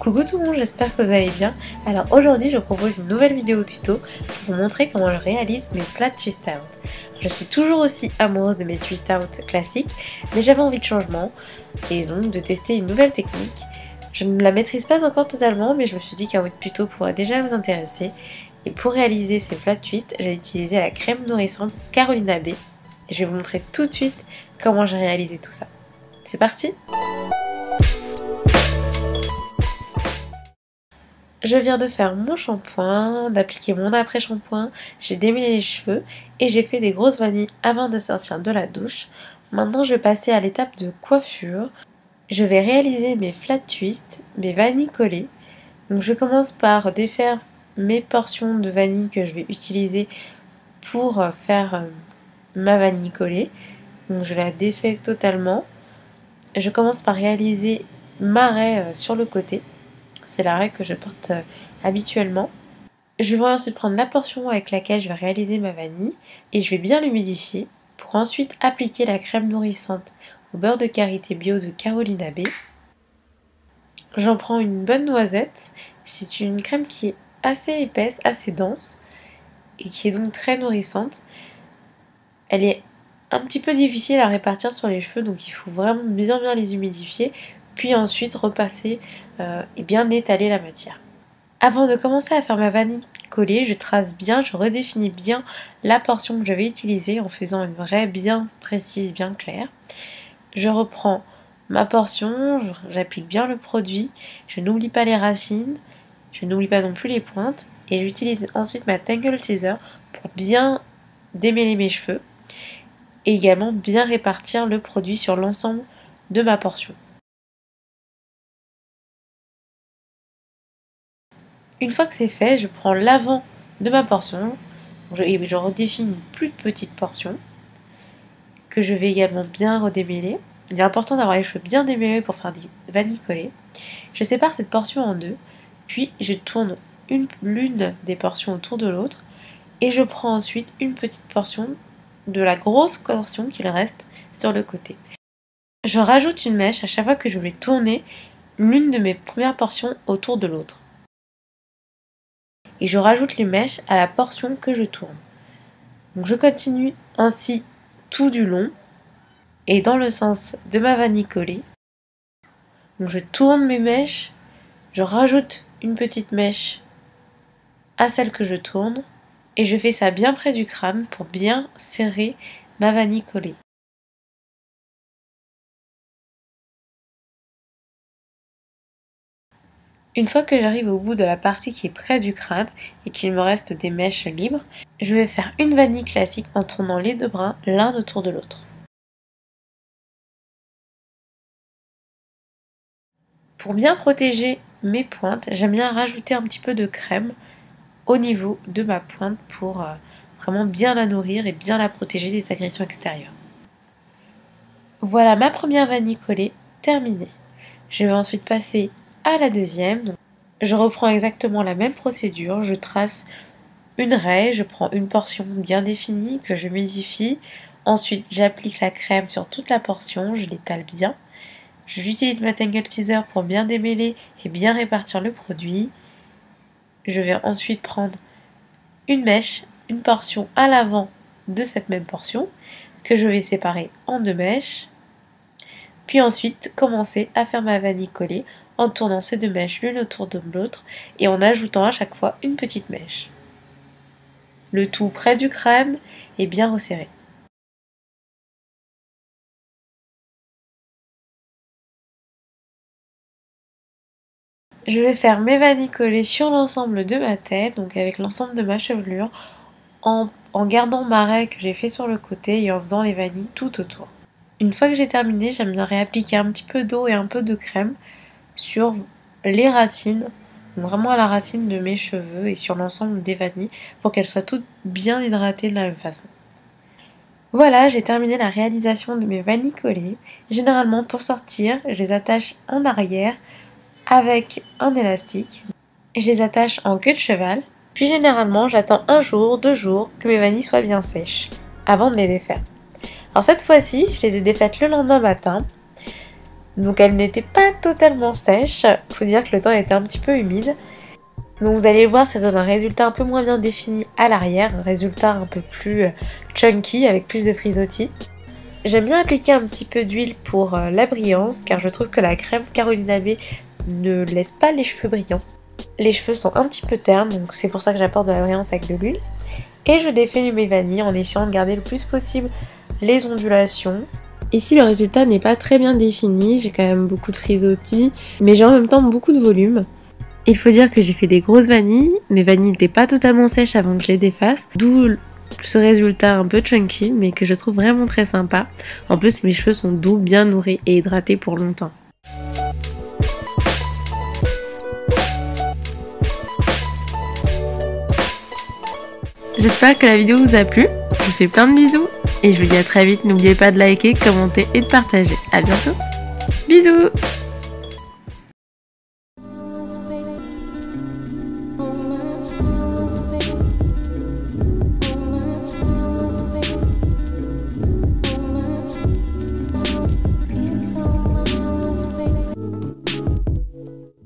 Coucou tout le monde, j'espère que vous allez bien. Alors aujourd'hui je vous propose une nouvelle vidéo tuto pour vous montrer comment je réalise mes flat twist out. Je suis toujours aussi amoureuse de mes twist out classiques, mais j'avais envie de changement et donc de tester une nouvelle technique. Je ne la maîtrise pas encore totalement, mais je me suis dit qu'un autre tuto pourrait déjà vous intéresser. Et pour réaliser ces flat twists, j'ai utilisé la crème nourrissante Carolina B. Et je vais vous montrer tout de suite comment j'ai réalisé tout ça. C'est parti! Je viens de faire mon shampoing, d'appliquer mon après-shampoing, j'ai démêlé les cheveux et j'ai fait des grosses vanilles avant de sortir de la douche. Maintenant je vais passer à l'étape de coiffure. Je vais réaliser mes flat twists, mes vanilles collées. Donc je commence par défaire mes portions de vanille que je vais utiliser pour faire ma vanille collée. Donc je la défais totalement. Je commence par réaliser ma raie sur le côté. C'est la raie que je porte habituellement. Je vais ensuite prendre la portion avec laquelle je vais réaliser ma vanille et je vais bien l'humidifier pour ensuite appliquer la crème nourrissante au beurre de karité bio de Carolina B. J'en prends une bonne noisette. C'est une crème qui est assez épaisse, assez dense et qui est donc très nourrissante. Elle est un petit peu difficile à répartir sur les cheveux, donc il faut vraiment bien les humidifier, puis ensuite repasser et bien étaler la matière. Avant de commencer à faire ma vanille collée, je trace bien, je redéfinis bien la portion que je vais utiliser en faisant une raie bien précise, bien claire. Je reprends ma portion, j'applique bien le produit, je n'oublie pas les racines, je n'oublie pas non plus les pointes et j'utilise ensuite ma Tangle Teaser pour bien démêler mes cheveux et également bien répartir le produit sur l'ensemble de ma portion. Une fois que c'est fait, je prends l'avant de ma portion et je redéfinis une plus petite portion que je vais également bien redémêler. Il est important d'avoir les cheveux bien démêlés pour faire des vanilles collées. Je sépare cette portion en deux, puis je tourne l'une des portions autour de l'autre et je prends ensuite une petite portion de la grosse portion qu'il reste sur le côté. Je rajoute une mèche à chaque fois que je vais tourner l'une de mes premières portions autour de l'autre. Et je rajoute les mèches à la portion que je tourne. Donc je continue ainsi tout du long et dans le sens de ma vanille collée. Donc je tourne mes mèches, je rajoute une petite mèche à celle que je tourne et je fais ça bien près du crâne pour bien serrer ma vanille collée. Une fois que j'arrive au bout de la partie qui est près du crâne et qu'il me reste des mèches libres, je vais faire une vanille classique en tournant les deux brins l'un autour de l'autre. Pour bien protéger mes pointes, j'aime bien rajouter un petit peu de crème au niveau de ma pointe pour vraiment bien la nourrir et bien la protéger des agressions extérieures. Voilà ma première vanille collée terminée. Je vais ensuite passer à la deuxième. Donc, je reprends exactement la même procédure, je trace une raie, je prends une portion bien définie que je modifie. Ensuite, j'applique la crème sur toute la portion, je l'étale bien. J'utilise ma Tangle Teaser pour bien démêler et bien répartir le produit. Je vais ensuite prendre une mèche, une portion à l'avant de cette même portion que je vais séparer en deux mèches. Puis ensuite, commencer à faire ma vanille collée en tournant ces deux mèches l'une autour de l'autre et en ajoutant à chaque fois une petite mèche. Le tout près du crâne et bien resserré. Je vais faire mes vanilles collées sur l'ensemble de ma tête, donc avec l'ensemble de ma chevelure, en gardant ma raie que j'ai fait sur le côté et en faisant les vanilles tout autour. Une fois que j'ai terminé, j'aime bien réappliquer un petit peu d'eau et un peu de crème sur les racines, vraiment à la racine de mes cheveux et sur l'ensemble des vanilles pour qu'elles soient toutes bien hydratées de la même façon. Voilà, j'ai terminé la réalisation de mes vanilles collées. Généralement, pour sortir, je les attache en arrière avec un élastique. Je les attache en queue de cheval. Puis généralement, j'attends 1 jour, 2 jours que mes vanilles soient bien sèches avant de les défaire. Alors cette fois-ci, je les ai défaites le lendemain matin. Donc elle n'était pas totalement sèche, faut dire que le temps était un petit peu humide. Donc vous allez voir, ça donne un résultat un peu moins bien défini à l'arrière, un résultat un peu plus chunky avec plus de frisottis. J'aime bien appliquer un petit peu d'huile pour la brillance car je trouve que la crème Carolina Bae ne laisse pas les cheveux brillants. Les cheveux sont un petit peu ternes, donc c'est pour ça que j'apporte de la brillance avec de l'huile. Et je défais mes vanilles en essayant de garder le plus possible les ondulations. Ici le résultat n'est pas très bien défini, j'ai quand même beaucoup de frisottis, mais j'ai en même temps beaucoup de volume. Il faut dire que j'ai fait des grosses vanilles, mes vanilles n'étaient pas totalement sèches avant que je les défasse, d'où ce résultat un peu chunky mais que je trouve vraiment très sympa. En plus mes cheveux sont doux, bien nourris et hydratés pour longtemps. J'espère que la vidéo vous a plu, je vous fais plein de bisous et je vous dis à très vite, n'oubliez pas de liker, commenter et de partager. À bientôt, bisous.